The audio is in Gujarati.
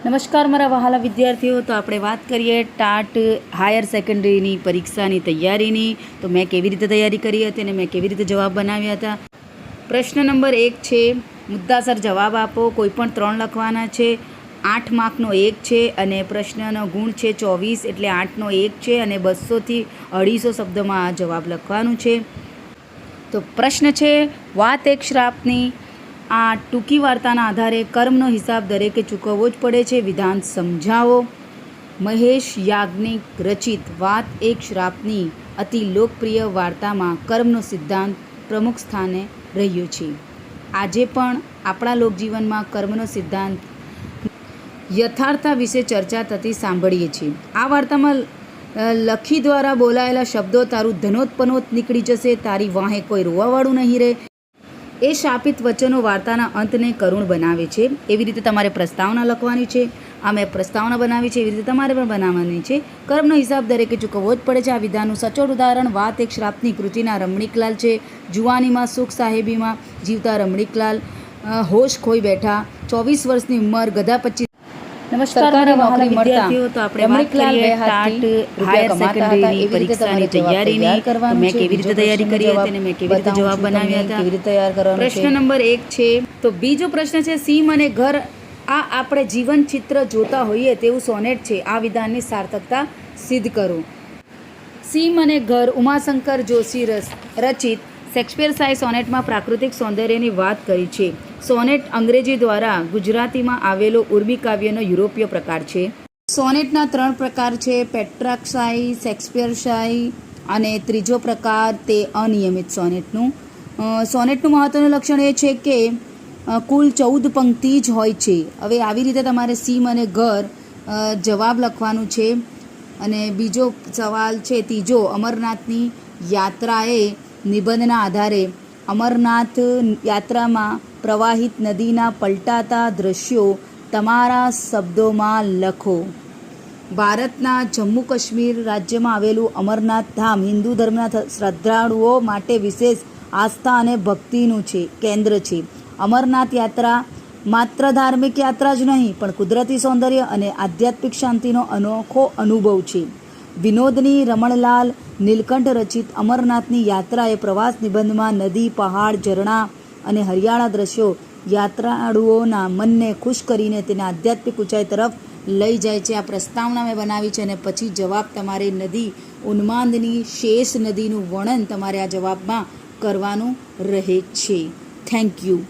નમસ્કાર મારા વહાલા વિદ્યાર્થીઓ. તો આપણે વાત કરીએ ટાટ હાયર સેકન્ડરીની પરીક્ષાની તૈયારીની. તો મેં કેવી રીતે તૈયારી કરી હતી અને મેં કેવી રીતે જવાબ બનાવ્યા હતા. પ્રશ્ન નંબર 1 છે, મુદ્દાસર જવાબ આપો. કોઈ પણ 3 લખવાના છે. 8 માર્કનો 1 છે અને પ્રશ્નનો ગુણ છે 24, એટલે 8નો 1 છે અને 200 થી 250 શબ્દોમાં આ જવાબ લખવાનું છે. તો પ્રશ્ન છે, વાત એક શ્રાપની. આ ટૂંકી વાર્તાના આધારે કર્મનો હિસાબ દરેકે ચૂકવવો જ પડે છે. વિધાન સમજાવો. મહેશ યાજ્ઞિક રચિત વાત એક શ્રાપની અતિ લોકપ્રિય વાર્તામાં કર્મનો સિદ્ધાંત પ્રમુખ સ્થાને રહ્યો છે. આજે પણ આપણા લોકજીવનમાં કર્મનો સિદ્ધાંત યથાર્થતા વિશે ચર્ચા થતી સાંભળીએ છીએ. આ વાર્તામાં લખી દ્વારા બોલાયેલા શબ્દો તારું ધનોત નીકળી જશે, તારી વાહે કોઈ રોવાવાળું નહીં રહે, એ શાપિત વચનો વાર્તાના અંતને કરુણ બનાવે છે. એવી રીતે તમારે પ્રસ્તાવના લખવાની છે. આ મેં પ્રસ્તાવના બનાવી છે, એવી રીતે તમારે પણ બનાવવાની છે. કર્મનો હિસાબ દરેકે ચૂકવવો જ પડે છે. આ વિધાનનું સચોટ ઉદાહરણ વાત એક શ્રાપની કૃતિના રમણીકલાલ છે. જુવાનીમાં સુખ સાહેબીમાં જીવતા રમણીકલાલ હોશ ખોઈ બેઠા. 24 વર્ષની ઉંમર, ગધા 25. નમસ્કાર મારા વિદ્યાર્થીઓ. તો આપણે વાત કરીએ ટાટ હાયર સેકન્ડરીની પરીક્ષાની તૈયારીની. તો મેં કેવી રીતે તૈયારી કરી હતી અને મેં કેવી રીતે જવાબ બનાવ્યા હતા. કેવી રીતે તૈયાર કરવાનું પ્રશ્ન નંબર 1 છે. તો બીજો પ્રશ્ન છે, સીમ અને ઘર આ આપણે જીવન ચિત્ર જોતા હોઈએ તેવું સોનેટ છે. આ વિધાનની સાર્થકતા સિદ્ધ કરો. સીમ અને ઘર ઉમાશંકર જોશી રચિત શેક્સપિયર સોનેટમાં પ્રાકૃતિક સૌંદર્યની વાત કરી છે. સોનેટ અંગ્રેજી દ્વારા ગુજરાતીમાં આવેલો ઉર્મી કાવ્યનો યુરોપીય પ્રકાર છે. સોનેટના 3 પ્રકાર છે, પેટ્રાર્કશાહી, શેક્સપિયરશાહી અને ત્રીજો પ્રકાર તે અનિયમિત સોનેટનું. સોનેટનું મહત્વનું લક્ષણ એ છે કે કુલ 14 પંક્તિ જ હોય છે. હવે આવી રીતે તમારે સીમ અને ઘર જવાબ લખવાનું છે. અને બીજો સવાલ છે, ત્રીજો, અમરનાથની યાત્રાએ નિબંધના આધારે અમરનાથ યાત્રામાં પ્રવાહિત નદીના પલટાતા દ્રશ્યો તમારા શબ્દોમાં લખો. ભારતના જમ્મુ કાશ્મીર રાજ્યમાં આવેલું અમરનાથ ધામ હિન્દુ ધર્મના શ્રદ્ધાળુઓ માટે વિશેષ આસ્થા અને ભક્તિનું કેન્દ્ર છે. અમરનાથ યાત્રા માત્ર ધાર્મિક યાત્રા જ નહીં પણ કુદરતી સૌંદર્ય અને આધ્યાત્મિક શાંતિનો અનોખો અનુભવ છે. વિનોદની રમણલાલ નીલકંઠ રચિત અમરનાથની યાત્રા એ પ્રવાસ નિબંધમાં નદી, પહાડ, ઝરણા અને હરિયાળા દ્રશ્યો યાત્રાળુઓના મનને ખુશ કરીને તેને આધ્યાત્મિક ઊંચાઈ તરફ લઈ જાય છે. આ પ્રસ્તાવના મેં બનાવી છે અને પછી જવાબ તમારે નદી ઉન્માદની શેષ નદીનું વર્ણન તમારે આ જવાબમાં કરવાનું રહે છે. Thank you.